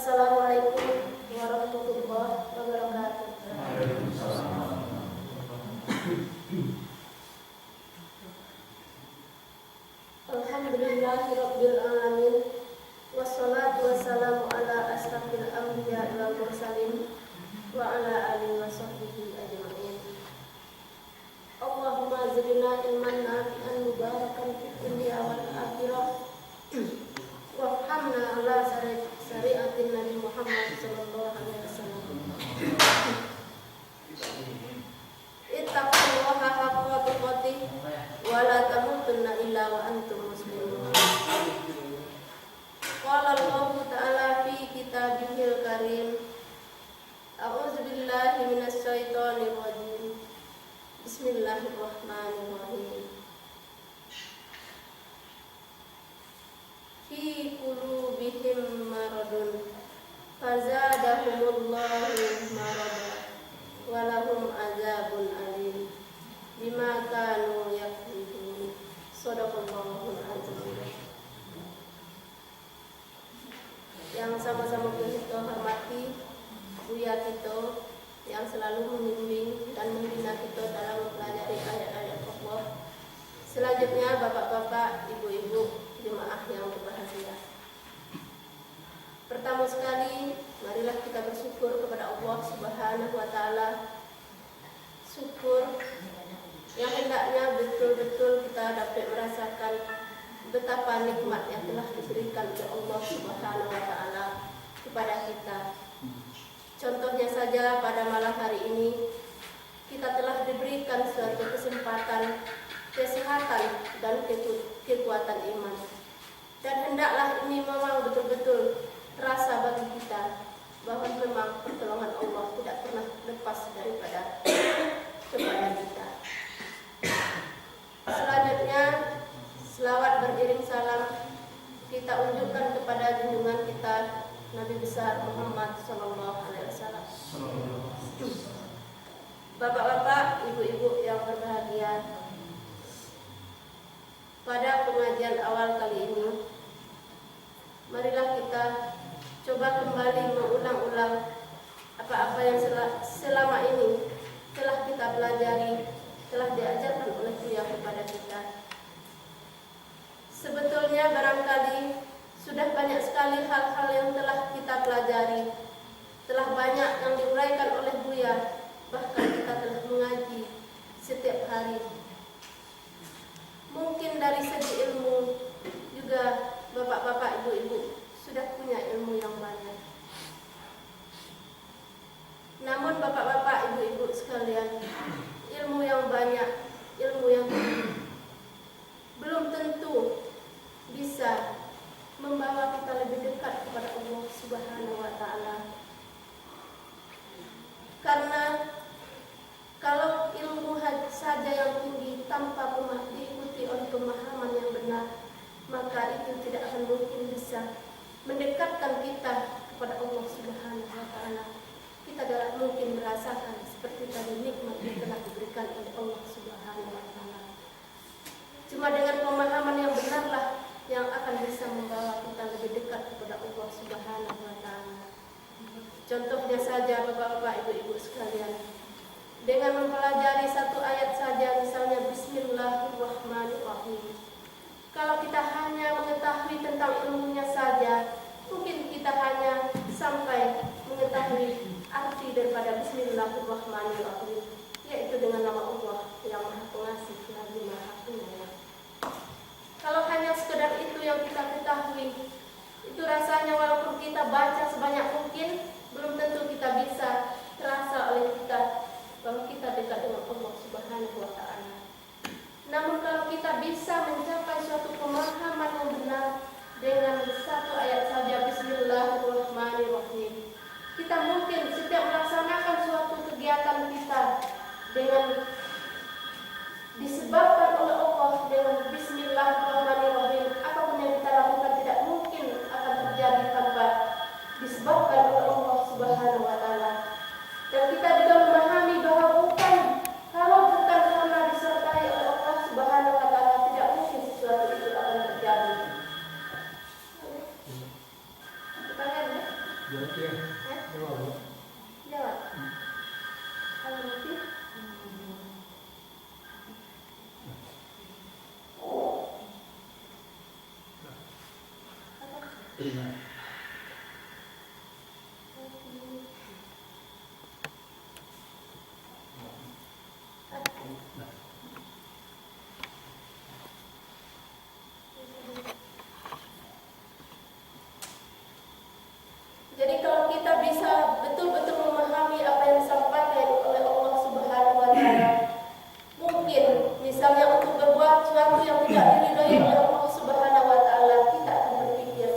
Assalamualaikum warahmatullahi wabarakatuh. Alhamdulillahirabbil alamin. Wassalatu wassalamu ala asrafil anbiya'i wal mursalin wa ala alihi washabbihi ajma'in. Allahumma zidna ilman nafi'an mubarakan fid dunya wal akhirah. Wafhamna ala syariatin Nabi Muhammad sallallahu alaihi wasallam. Ittaqullaha haqqa tuqatih wa la tamutunna illa wa antum muslimun. Qala Allah ta'ala fi kitabihil karim. A'udzu billahi minasy syaithanir rajim. Bismillahirrahmanirrahim. Fi qulubihim maradun fazadahumullahu marada wa lahum azabun alim bima kanu yakfurun. Shadaqallahul azim. Yang sama-sama kita hormati Buya kita yang selalu membimbing dan membina kita dalam mempelajari ayat-ayat Allah. Selanjutnya bapak-bapak, ibu-ibu, jemaah yang berbahagia. Pertama sekali, marilah kita bersyukur kepada Allah Subhanahu wa taala. Syukur yang hendaknya betul-betul kita dapat merasakan betapa nikmat yang telah diberikan oleh Allah Subhanahu wa taala kepada kita. Contohnya saja pada malam hari ini kita telah diberikan suatu kesempatan, kesehatan dan kekuatan iman. Dan hendaklah ini memang betul-betul terasa bagi kita bahwa memang pertolongan Allah tidak pernah lepas daripada kepada kita. Selanjutnya, selawat beriring salam kita unjukkan kepada junjungan kita Nabi besar Muhammad sallallahu alaihi wasallam. Bapak-bapak, ibu-ibu yang berbahagia, pada pengajian awal kali ini, marilah kita coba kembali mengulang-ulang apa-apa yang selama ini telah kita pelajari, telah diajarkan oleh Buya kepada kita. Sebetulnya barangkali sudah banyak sekali hal-hal yang telah kita pelajari, telah banyak yang diuraikan oleh Buya, bahkan kita telah mengaji setiap hari. Mungkin dari segi ilmu juga bapak-bapak, ibu-ibu sudah punya ilmu yang banyak. Namun bapak-bapak, ibu-ibu sekalian, ilmu yang banyak, ilmu yang tinggi belum tentu bisa membawa kita lebih dekat kepada Allah Subhanahu wa taala. Karena kalau ilmu saja yang tinggi tanpa diikuti oleh pemahaman yang benar, maka itu tidak akan mungkin bisa mendekatkan kita kepada Allah Subhanahu wa taala. Kita tidak mungkin merasakan seperti tadi nikmat yang telah diberikan oleh Allah Subhanahu wa taala. Cuma dengan pemahaman yang benarlah yang akan bisa membawa kita lebih dekat kepada Allah Subhanahu wa taala. Contohnya saja bapak-bapak, ibu-ibu sekalian, dengan mempelajari satu ayat saja, misalnya Bismillahirrahmanirrahim. Kalau kita hanya mengetahui tentang ilmunya saja, mungkin kita hanya sampai mengetahui arti daripada Bismillahirrahmanirrahim, yaitu dengan nama Allah yang Maha Pengasih lagi Maha Penyayang. Kalau hanya sekedar itu yang kita ketahui, itu rasanya walaupun kita baca sebanyak mungkin, belum tentu kita bisa terasa oleh kita bahwa kita dekat dengan Allah Subhanahu wa taala. Namun kalau kita bisa mencapai suatu pemahaman yang benar dengan satu ayat saja Bismillahirrahmanirrahim, kita mungkin setiap melaksanakan suatu kegiatan kita dengan Jawab ya. Jawab. Jawab. Kalau mati. Jadi kalau kita bisa betul-betul memahami apa yang disampaikan oleh Allah Subhanahu wa taala, mungkin misalnya untuk berbuat sesuatu yang tidak diridhoi oleh Allah Subhanahu wa taala, kita akan berpikir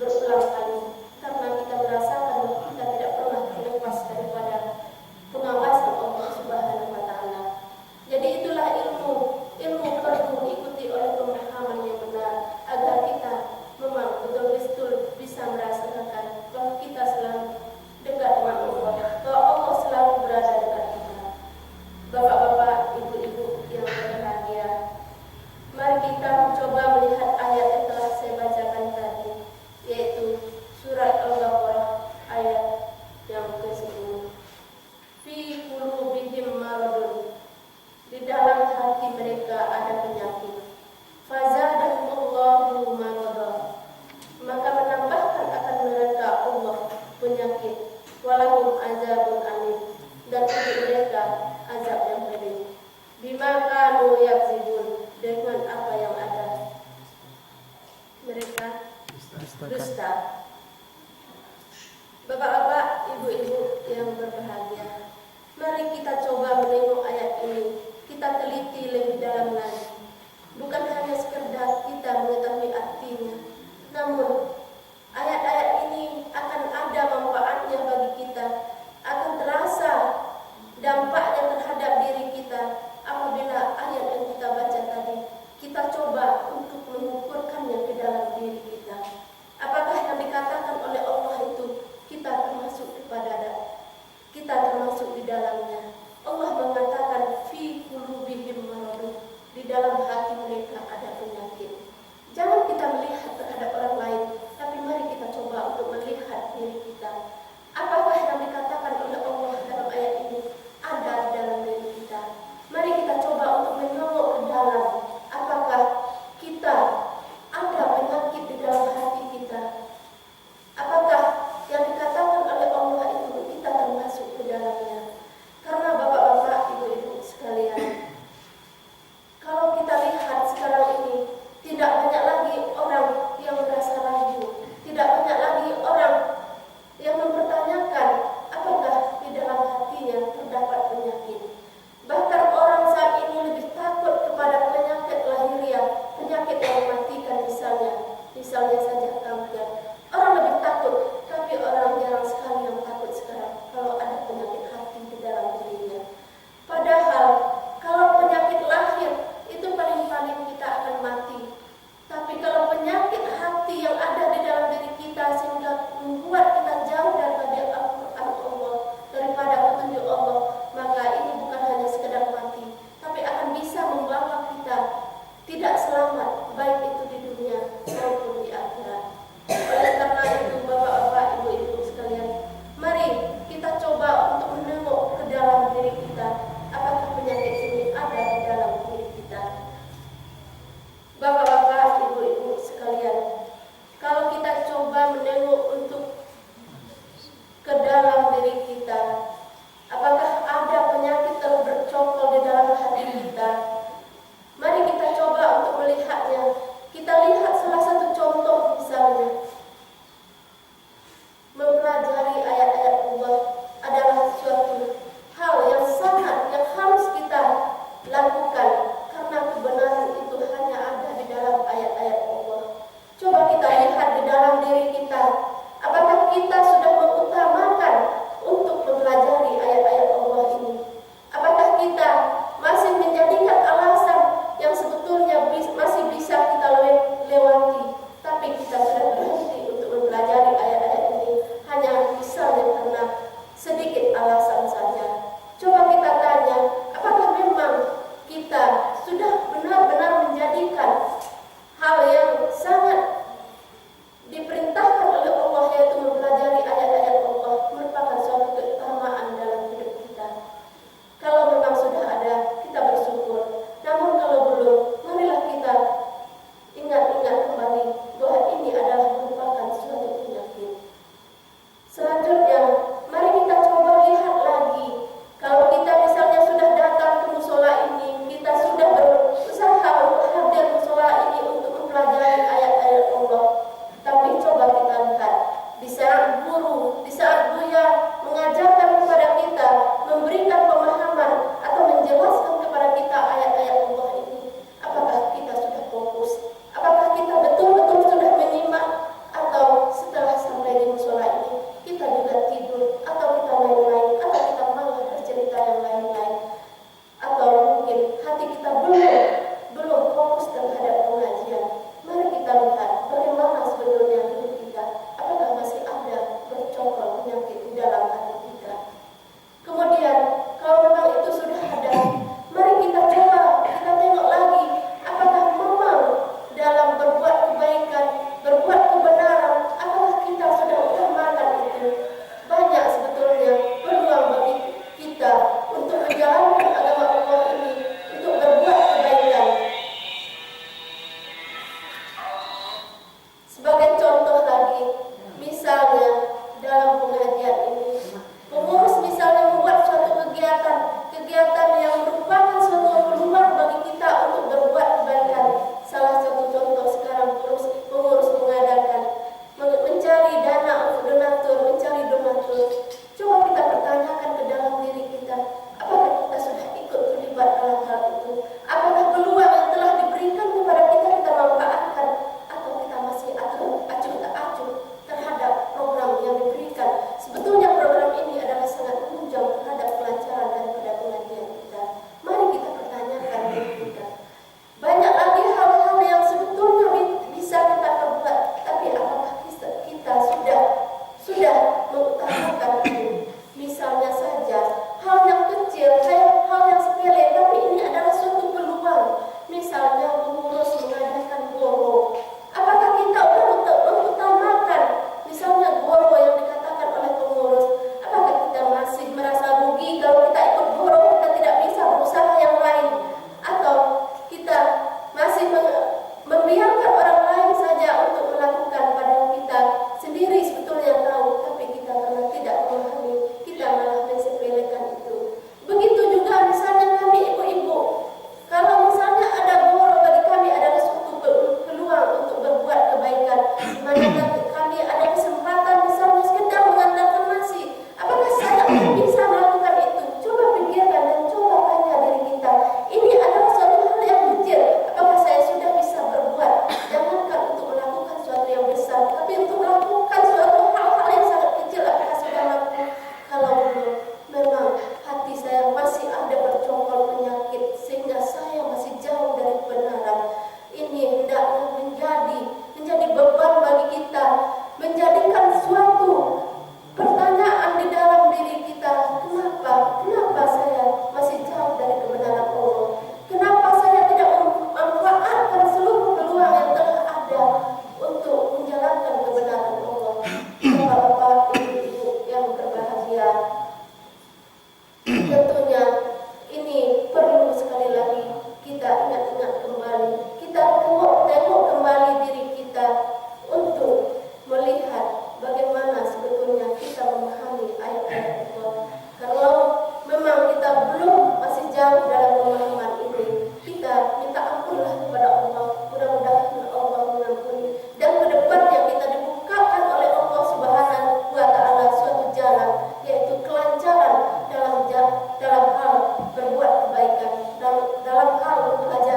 berulang kali karena kita merasakan bahwa kita tidak pernah terlepas daripada pengawasan Allah Subhanahu wa taala. Jadi itulah ilmu perlu diikuti oleh pemahaman yang benar agar kita memang betul-betul bisa merasakan bahwa kita selalu dekat dengan Allah, bahwa Allah selalu berada dekat kita. Bapak-bapak, ibu-ibu yang berbahagia, mari kita mencoba melihat ayat yang telah saya bacakan tadi, yaitu surat Al-Baqarah ayat yang ke-10. Fi qulubihim maradun, di dalam hati mereka ada penyakit. Fazadahumullahu marada, maka menambahkan akan mereka Allah penyakit. Walahum azabun alim, dan bagi mereka azab yang pedih. Bima kanu yakzibun, dengan apa yang ada mereka dusta. Bapak-bapak, ibu-ibu yang berbahagia, mari kita coba menengok ayat ini, kita teliti lebih dalam lagi. Bukan hanya sekedar kita mengetahui artinya, namun ayat-ayat ini akan ada manfaatnya bagi kita, akan terasa dampaknya terhadap diri kita apabila ayat yang kita baca tadi kita coba untuk mengukurkannya ke dalam diri kita. Apakah yang dikatakan oleh Allah itu kita termasuk di dalamnya? Allah mengatakan fi qulubihim maradun, di dalam hati mereka ada penyakit. Jangan kita melihat terhadap orang lain, tapi mari kita coba untuk melihat diri kita. Apakah yang dikatakan oleh Allah dalam ayat ini ada dalam diri kita? Mari kita coba untuk menyongok ke dalam. Apakah kita ada penyakit di dalam hati kita? Apakah yang dikatakan oleh Allah itu kita termasuk ke dalamnya? Karena bapak-bapak, ibu-ibu sekalian, kalau kita lihat sekarang ini, tidak banyak lagi orang yang merasa ragu, tidak banyak lagi orang yang guru, di saat Buya mengajarkan kepada kita, memberikan pemahaman atau menjelaskan kepada kita ayat-ayat Allah ini, apakah kita sudah fokus? Apakah kita betul-betul sudah menyimak? Atau setelah sampai di musola ini kita juga tidur, atau kita main-main, atau kita malah bercerita yang lain-lain, atau mungkin hati kita belum fokus terhadap pengajian. Mari kita lihat bagaimana sebetulnya hidup kita. Apakah masih ada bercokol penyakit di dalam hati kita? Kemudian kalau memang itu sudah ada, mari kita coba, kita tengok lagi, apakah memang dalam berbuat kebaikan, berbuat kebenaran, apakah kita sudah utamakan itu? Banyak sebetulnya peluang bagi kita untuk menjalankan agama Allah ini, untuk berbuat kebaikan. Sebagai contoh lagi, misalnya dalam pengajian ini, pengurus misalnya membuat suatu kegiatan yang merupakan suatu peluang bagi kita untuk berbuat kebaikan. Salah satu contoh sekarang pengurus mengadakan mencari dana untuk mencari donatur. Coba kita pertanyakan ke dalam diri kita, apakah kita sudah ikut terlibat dalam hal itu? Apakah peluang yang telah diberikan kepada kita manfaatkan? Atau kita masih acuh tak acuh terhadap program yang diberikan? Sebetulnya program ini adalah sangat menunjang terhadap kelancaran daripada pengajian kita. Mari kita pertanyakan diri kita. Banyak lagi hal-hal yang sebetulnya bisa kita perbuat, tapi apakah kita sudah mengutamakan itu? Misalnya saja hal yang kecil, hal yang sepele, tapi ini adalah suatu peluang. Misalnya pengurus mengadakan goro. Apakah kita mengutamakan misalnya goro yang dikatakan oleh pengurus? Apakah kita masih merasa rugi kalau kita ikut goro, kita tidak bisa berusaha yang lain? Atau kita masih membiarkan orang lain saja untuk melakukan, padahal kita sendiri sebetulnya tahu, tapi kita karena tidak memahami, kita malah mensepelekan itu. Begitu juga misalnya kami ibu-ibu, kalau misalnya ada guru bagi kami adalah suatu peluang untuk berbuat kebaikan, di mana kami ada kesempatan misalnya sekedar mengantarkan nasi. Apakah saya bisa melakukan itu? Coba pikirkan dan coba tanya diri kita. Ini adalah suatu hal yang kecil. Apakah saya sudah bisa berbuat? Jangankan untuk melakukan suatu yang besar, tapi untuk melakukan suatu hal-hal yang sangat kecil, apakah sudah mampu? Kalau belum, memang hati saya masih ada bercokol penyakit, sehingga saya masih jauh dari kebenaran. Ini hendaknya menjadi beban bagi kita, menjadikan suatu pertanyaan di dalam diri kita. Kenapa saya masih jauh dari kebenaran Allah? Kenapa saya tidak memanfaatkan seluruh peluang yang telah ada untuk menjalankan kebenaran Allah? Bapak-bapak, ibu-ibu yang berbahagia, tentunya ini perlu sekali lagi kita ingat-ingat kembali, kita tengok kembali diri kita untuk melihat bagaimana sebetulnya kita memahami ayat-ayat Allah. Kalau memang kita masih jauh dalam pemahaman ini, kita minta ampunlah kepada Allah. Mudah-mudahan Allah mengampuni, dan ke depannya kita dibukakan oleh Allah Subhanahu wa Ta'ala suatu jalan, yaitu kelancaran dalam hal berbuat kebaikan, dalam hal belajar